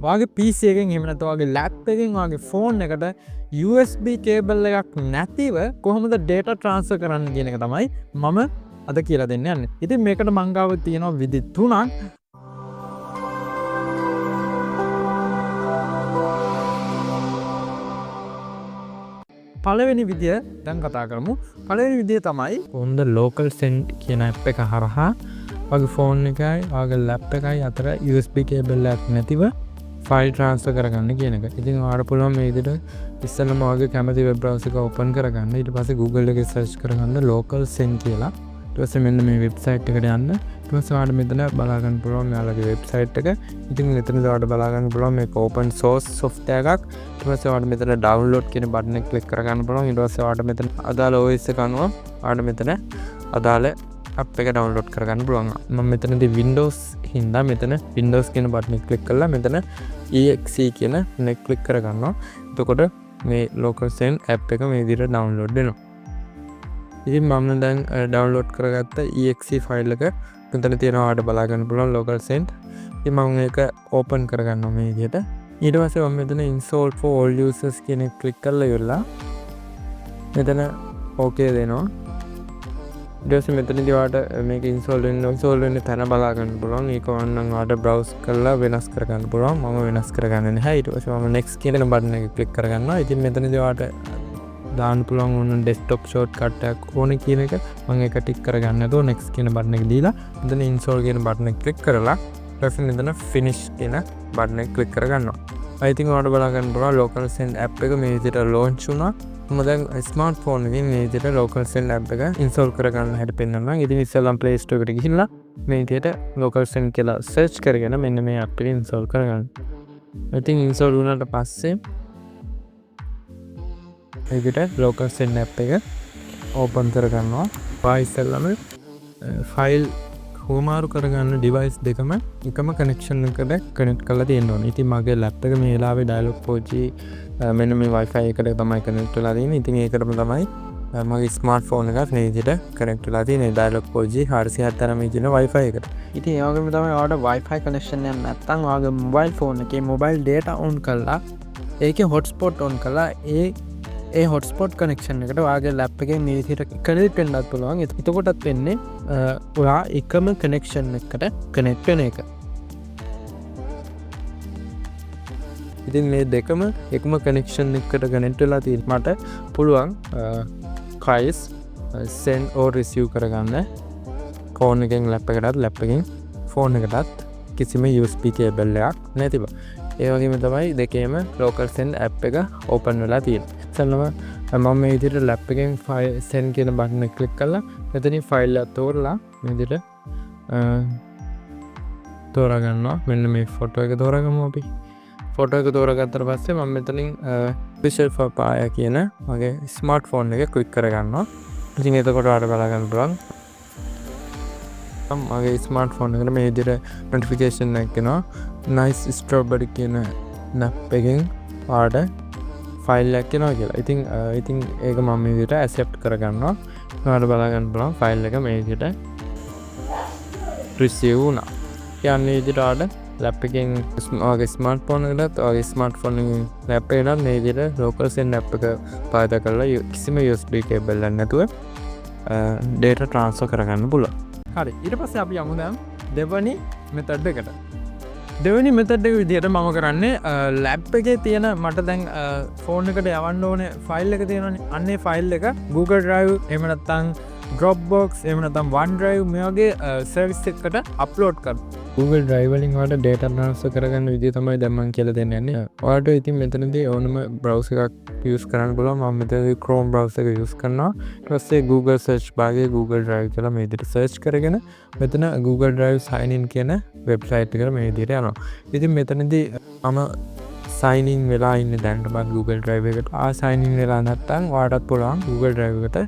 වාගේ PC එකෙන් එහෙම නැත්නම් වාගේ ලැප් එකෙන් වාගේ ෆෝන් එකට USB කේබල් එකක් නැතිව කොහොමද data transfer කරන්න කියන එක තමයි මම අද කියලා දෙන්න යන්නේ. ඉතින් මේකට මං ගාව තියෙනවා විදි 3ක්. පළවෙනි විදිය දැන් කතා කරමු. පළවෙනි විදිය තමයි කොහොමද local send කියන app එක හරහා වගේ ෆෝන් එකයි වගේ ලැප් එකයි අතර USB කේබල් එකක් නැතිව ෆයිල් ට්‍රාන්ස්ෆර් කරගන්න කියන එක. ඉතින් ඔයාලට පුළුවන් මේ විදිහට ඉස්සෙල්ලාම ඔයාගේ කැමති වෙබ් බ්‍රවුසර් එක ඕපන් කරගන්න. ඊට පස්සේ Google එකේ සර්ච් කරගන්න local send කියලා. ඊට පස්සේ මෙන්න මේ වෙබ්සයිට් එකට යන්න. ඊට පස්සේ ඔයාලට මෙතන බලා ගන්න පුළුවන් ඔයාලගේ වෙබ්සයිට් එක. ඉතින් මෙතන ඔයාලට බලා ගන්න පුළුවන් මේක open source software එකක්. ඊට පස්සේ ඔයාලට මෙතන download කියන බටන් එක ක්ලික් කරගන්න පුළුවන්. ඊට පස්සේ ඔයාලට මෙතන අදාළ OS එක අනුව ඔයාලට මෙතන අදාළ app එක download කරගන්න පුළුවන්. මම මෙතනදී Windows හින්දා මෙතන Windows කියන බටන් එක ක්ලික් කරලා මෙතන exe කියන එක ක්ලික් කරගන්නවා. එතකොට මේ local send app එක මේ විදිහට download වෙනවා. ඉතින් මම දැන් download කරගත්ත exe file එක මෙතන තියෙනවා ඔයාලට බලා ගන්න පුළුවන් local send. ඉතින් මම ඒක open කරගන්නවා මේ විදිහට. ඊට පස්සේ මම මෙතන install for all users කියන එක ක්ලික් කරලා ඉවරලා මෙතන okay දෙනවා. ඊට මෙතනදී ඔයාලට මේක install වෙන්න තැන බලා ගන්න පුළුවන්. ඒක ඕනනම් ඔයාලට browse කරලා වෙනස් කරගන්න පුළුවන්. මම වෙනස් කරගන්නේ නැහැ. ඊට පස්සේ මම next කියන බටන් එක ක්ලික් කරගන්නවා. ඉතින් මෙතනදී ඔයාලට දාන්න පුළුවන් ඕන desktop shortcut එකක් ඕනේ කියන එක මම ඒක ටික් කරගන්න නැතුව next කියන බටන් එක දීලා මෙතන install කියන බටන් එක ක්ලික් කරලා ඊට පස්සේ මෙතන finish කියන බටන් එක ක්ලික් කරගන්නවා. I think ඔයාලට බලා ගන්න පුළුවන් local send app එක මේ විදිහට launch වුණා. මම දැන් ස්මාර්ට්ෆෝන් එකෙන් මේ විදිහට local send app එක install කරගන්න හැටි පෙන්නනවා. ඉතින් ඉස්සෙල්ලාම Play Store එකට ගිහිල්ලා මේ විදිහට local send කියලා search කරගෙන මෙන්න මේ app එක install කරගන්න. ඉතින් install වුණාට පස්සේ මේ විදිහට local send app එක open කරගන්නවා. ඉස්සෙල්ලාම file හෝමාරු කරගන්න device දෙකම එකම connection එකට connect කරලා තියෙන්න ඕනේ. ඉතින් මගේ laptop එක මේ වෙලාවේ dialog 4G මෙන්න මේ Wi-Fi එකට තමයි connect වෙලා තියෙන්නේ. ඉතින් ඒකටම තමයි මගේ smartphone එකත් මේ විදිහට connect වෙලා තියෙන්නේ dialog 4G 479 කියන Wi-Fi එකට. ඉතින් ඒ වගේම තමයි ඔයාලට Wi-Fi connection එකක් නැත්නම් ඔයාගේ mobile phone එකේ mobile data on කරලා ඒකේ hotspot on කරලා ඒ hotspot connection එකට ඔයාගේ lap එකෙන් මේ විදිහට connect වෙන්නත් පුළුවන්. එතකොටත් වෙන්නේ ඔයා එකම connection එකකට connect වෙන එක. ඉතින් මේ දෙකම එකම connection එකකට connect වෙලා තියෙන මට පුළුවන් files send or receive කරගන්න phone එකෙන් lap එකකින් phone එකටත් කිසිම USB cable එකක් නැතිව. ඒ වගේම තමයි දෙකේම local send app එක open වෙලා තියෙන්නේ. ඉතින්ම මම මේ විදිහට lap එකෙන් file send කියන බටන් එක ක්ලික් කරලා මෙතනින් file එක තෝරලා මේ විදිහට තෝරා ගන්නවා. මෙන්න මේ photo එක තෝරගමු අපි. photo එක තෝරගත්තට පස්සේ මම මෙතනින් visual for Paya කියන මගේ smartphone එක ක්ලික් කරගන්නවා. ඉතින් එතකොට ඔයාලට බලා ගන්න පුළුවන් මගේ smartphone එකට මේ විදිහට notification එකක් එනවා. nice strawberry කියන app එකෙන් ඔයාලට ෆයිල් එකක් එනවා කියලා. ඉතින් ඒක මම මේ විදිහට accept කරගන්නවා. ඔයාලට බලා ගන්න පුළුවන් ෆයිල් එක මේ විදිහට receive වුණා. කියන්නේ විදිහට ඔයාලට lap එකෙන් ඔයාගේ smartphone එකකට ඔයාගේ smartphone එකෙන් lap එකකට මේ විදිහට local send app එක පාවිච්චි කරලා කිසිම USB cable එකක් නැතුව data transfer කරගන්න පුළුවන්. හරි. ඊට පස්සේ අපි යමු දැන් දෙවනි method එකට. දෙවනි මෙතඩ් එක විදිහට මම කරන්නේ ලැප් එකේ තියෙන මට දැන් ෆෝන් එකට යවන්න ඕනේ ෆයිල් එක තියෙනවනේ. අන්නේ ෆයිල් එක Google Drive එහෙම නැත්නම් Dropbox එහෙම නැත්නම් OneDrive මේ වගේ සර්විස් එකකට අප්ලෝඩ් කරනවා. Google Drive වලින් ඔයාලට data transfer කරගන්න විදිහ තමයි දැන් මම කියලා දෙන්න යන්නේ. ඔයාලට ඉතින් මෙතනදී ඕනම browser එකක් use කරන්න පුළුවන්. මම මෙතනදී Chrome browser එක use කරනවා. ඊට පස්සේ Google search බාගේ Google Drive කියලා මේ විදිහට search කරගෙන මෙතන Google Drive sign in කියන වෙබ්සයිට් එකට මේ විදිහට යනවා. ඉතින් මෙතනදී මම sign in වෙලා ඉන්නේ දැන්ටමත් Google Drive එකට. sign in වෙලා නැත්නම් ඔයාලටත් පුළුවන් Google Drive එකට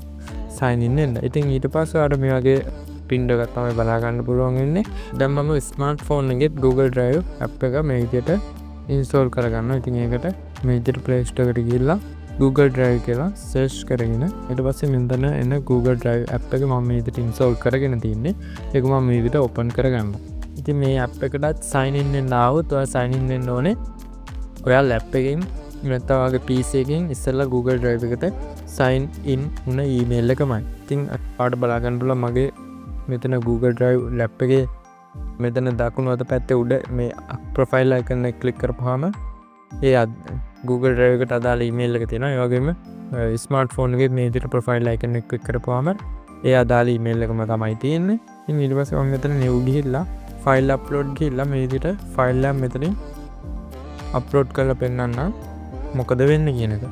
sign in වෙන්න. ඉතින් ඊට පස්සේ ඔයාලට මේ වගේ පින්ඩ එකක් තමයි බලා ගන්න පුළුවන් වෙන්නේ. දැන් මම ස්මාර්ට්ෆෝන් එකේ Google Drive app එක මේ විදිහට install කරගන්නවා. ඉතින් ඒකට මේ විදිහට Play Store එකට ගිහිල්ලා Google Drive කියලා search කරගෙන ඊට පස්සේ මෙතන එන Google Drive app එක මම මේ විදිහට install කරගෙන තින්නේ. ඒක මම මේ විදිහට open කරගන්නවා. ඉතින් ඉතින් මේ ඇප් එකටත් සයින් ඉන් වෙන්න ආවොත් ඔයා සයින් ඉන් වෙන්න ඕනේ ඔයා ලැප් එකෙන් නැත්නම් ඔයාගේ PC එකෙන් ඉස්සෙල්ලා Google Drive එකට සයින් ඉන් වුණ ඊමේල් එකමයි. ඉතින් පාඩ බලා ගන්න පුළුවන් මගේ මෙතන Google Drive ලැප් එකේ මෙතන දකුණු අත පැත්තේ උඩ මේ ප්‍රොෆයිල් අයිකන් එක ක්ලික් කරපුවාම ඒ Google Drive එකට අදාළ ඊමේල් එක තියෙනවා. ඒ වගේම ස්මාර්ට්ෆෝන් එකේ මේ විදිහට ප්‍රොෆයිල් අයිකන් එක ක්ලික් කරපුවාම ඒ අදාළ ඊමේල් එකම තමයි තියෙන්නේ. ඉතින් ඊට පස්සේ මම මෙතන new ගිහිල්ලා ෆයිල් අප්ලෝඩ් ගිහිල්ලා මේ විදිහට ෆයිල් එක මෙතනින් අප්ලෝඩ් කරලා පෙන්නන්න මොකද වෙන්නේ කියන එක.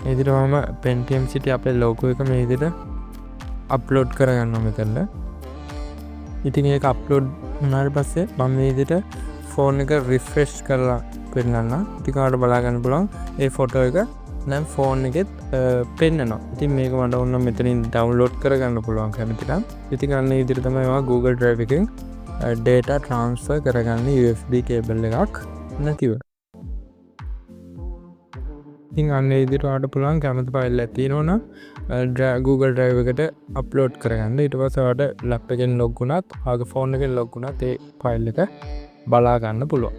මේ විදිහට මම Pentium City අපේ logo එක මේ විදිහට අප්ලෝඩ් කරගන්නවා මෙතන. ඉතින් ඒක අප්ලෝඩ් වුණාට පස්සේ මම මේ විදිහට ෆෝන් එක රිෆ්‍රෙෂ් කරලා පෙන්නන්න. ඉතින් ඔයාලට බලා ගන්න පුළුවන් ඒ ෆොටෝ එක දැන් ෆෝන් එකෙත් පෙන්නනවා. ඉතින් මේක මට ඕන මෙතනින් ඩවුන්ලෝඩ් කරගන්න පුළුවන් කැමති නම්. ඉතින් අන්න ඒ විදිහට තමයි ඔයා Google Drive එකෙන් data transfer කරගන්න USB cable එකක් නැතිව. ඉතින් අන්න ඒ විදිහට ඔයාලට පුළුවන් කැමති ෆයිල් එකක් තියෙනවා නම් Google Drive එකට අප්ලෝඩ් කරගන්න. ඊට පස්සේ ඔයාලට ලැප් එකෙන් ලොග් වුණත්, ආගේ ෆෝන් එකෙන් ලොග් වුණත් ඒ ෆයිල් එක බලා ගන්න පුළුවන්.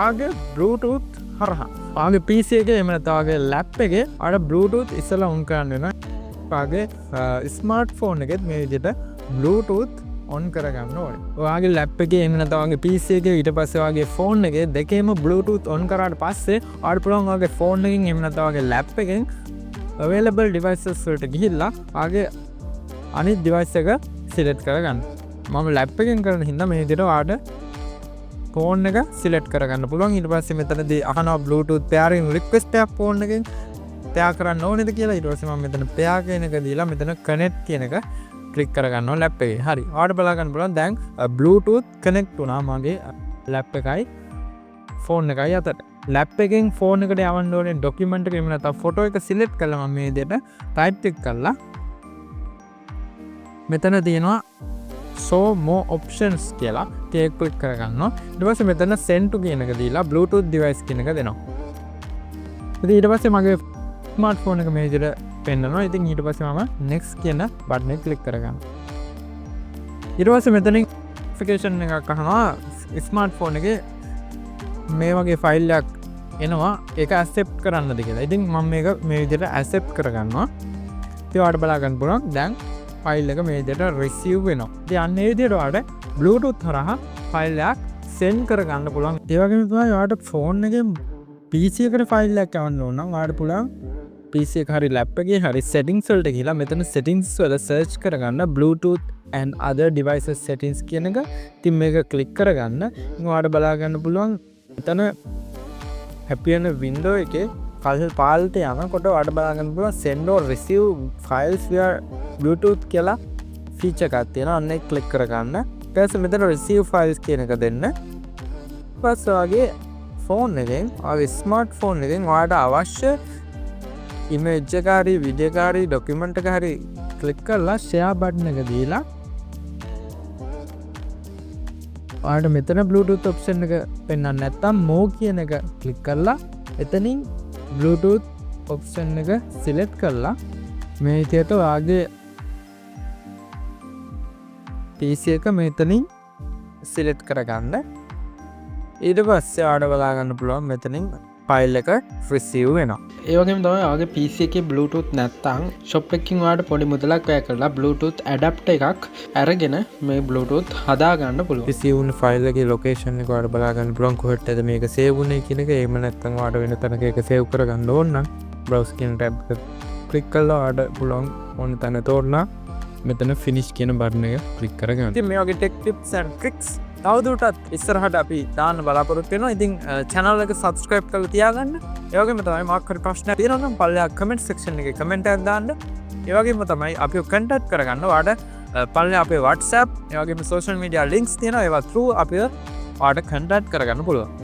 ආගේ Bluetooth හරහා ආගේ PC එකේ එහෙම නැත්නම් ආගේ ලැප් එකේ අර Bluetooth ඉස්සලා ඔන් කරන්න වෙනවා. ආගේ ස්මාර්ට්ෆෝන් එකෙත් මේ විදිහට Bluetooth ඔන් කරගන්න ඕනේ. ඔයාගේ ලැප් එකේ එහෙම නැත්නම් ඔයාගේ PC එකේ ඊට පස්සේ ඔයාගේ ෆෝන් එකේ දෙකේම Bluetooth ඔන් කරාට පස්සේ ඔයාලට පුළුවන් ඔයාගේ ෆෝන් එකෙන් එහෙම නැත්නම් ඔයාගේ ලැප් එකෙන් available devices වලට ගිහිල්ලා ඔයාගේ අනිත් device එක select කරගන්න. මම ලැප් එකෙන් කරන හින්දා මේ විදිහට ඔයාලට ෆෝන් එක සිලෙක්ට් කරගන්න පුළුවන්. ඊට පස්සේ මෙතනදී අහනවා Bluetooth pairing request එකක් ෆෝන් එකෙන් pair කරන්න ඕනේද කියලා. ඊට පස්සේ මම මෙතන pair කියන එක දීලා මෙතන connect කියන එක ක්ලික් කරගන්නවා ලැප් එකේ. හරි. ඔයාලට බලා ගන්න පුළුවන් දැන් Bluetooth connect වුණා මගේ ලැප් එකයි ෆෝන් එකයි අතර. ලැප් එකෙන් ෆෝන් එකට යවන්න ඕනේ ડોකියුමන්ට් එක එහෙම නැත්නම් ෆොටෝ එක සිලෙක්ට් කරලා මම මේ විදිහට ටයිප් ටික් කරලා මෙතන තියෙනවා show more options කියලා ටික ක්ලික් කරගන්නවා. ඊට පස්සේ මෙතන send to කියන එක දීලා Bluetooth device කියන එක දෙනවා. ඉතින් ඊට පස්සේ මගේ ස්මාර්ට්ෆෝන් එක මේ විදිහට පෙන්නනවා. ඉතින් ඊට පස්සේ මම next කියන බටන් එක ක්ලික් කරගන්නවා. ඊට පස්සේ මෙතනින් notification එකක් අහනවා ස්මාර්ට්ෆෝන් එකේ මේ වගේ ෆයිල් එකක් එනවා ඒක accept කරන්නද කියලා. ඉතින් මම මේක මේ විදිහට accept කරගන්නවා. ඉතින් ඔයාලට බලා ගන්න පුළුවන් දැන් ෆයිල් එක මේ විදිහට receive වෙනවා. ඉතින් අන්න ඒ විදිහට ඔයාලට Bluetooth හරහා ෆයිල් එකක් send කරගන්න පුළුවන්. ඒ වගේම තමයි ඔයාලට ෆෝන් එකෙන් PC එකට ෆයිල් එකක් යවන්න ඕන නම් ඔයාලට පුළුවන් PC එක හරි ලැප් එකේ හරි settings වලට ගිහලා මෙතන settings වල search කරගන්න Bluetooth and other devices settings කියන එක. ඉතින් මේක click කරගන්න. ඉතින් ඔයාලට බලා ගන්න පුළුවන් මෙතන happy වෙන window එකේ කල් පාලට යනකොට ඔයාලට බලා ගන්න පුළුවන් send or receive files via Bluetooth කියලා feature එකක් තියෙනවා. අන්න ඒක click කරගන්න. ඊට පස්සේ මෙතන receive files කියන එක දෙන්න. ඊපස්සේ ඔයාගේ ෆෝන් එකෙන් ඔයාගේ ස්මාර්ට්ෆෝන් එකෙන් ඔයාලට අවශ්‍ය image එක හරි video එක හරි document එක හරි click කරලා share button එක දීලා ඔයාලට මෙතන Bluetooth option එක පෙන්වන්න නැත්නම් more කියන එක click කරලා එතනින් Bluetooth option එක select කරලා මේ විදිහට ඔයාගේ PC එක මෙතනින් select කරගන්න. ඊට පස්සේ ඔයාලට බලා ගන්න පුළුවන් මෙතනින් ෆයිල් එක receive වෙනවා. ඒ වගේම තමයි ඔයාගේ PC එකේ Bluetooth නැත්නම් shop එකකින් ඔයාලට පොඩි මුදලක් වැය කරලා Bluetooth adapter එකක් අරගෙන මේ Bluetooth හදා ගන්න පුළුවන්. receive වුණ ෆයිල් එකේ location එක ඔයාලට බලා ගන්න පුළුවන් කොහෙටද මේක save වුනේ කියන එක. එහෙම නැත්නම් ඔයාලට වෙන තැනක ඒක save කරගන්න ඕන නම් browse කියන tab එක click කරලා ඔයාලට පුළුවන් ඕන තැන තෝරලා මෙතන finish කියන බටන් එක click කරගන්න. ඉතින් මේ වගේ tech tips and tricks තවදුරටත් ඉස්සරහට අපි දාන්න බලාපොරොත්තු වෙනවා. ඉතින් channel එක subscribe කරලා තියාගන්න. ඒ වගේම තමයි මාක් හරි ප්‍රශ්නයක් තියෙනවා නම් පල්ලෙහා comment section එකේ comment එකක් දාන්න. ඒ වගේම තමයි අපිව contact කරගන්න. ඔයාලට පල්ලෙහා අපේ WhatsApp, ඒ වගේම social media links තියෙනවා. ඒවා through අපිව ඔයාලට contact කරගන්න පුළුවන්.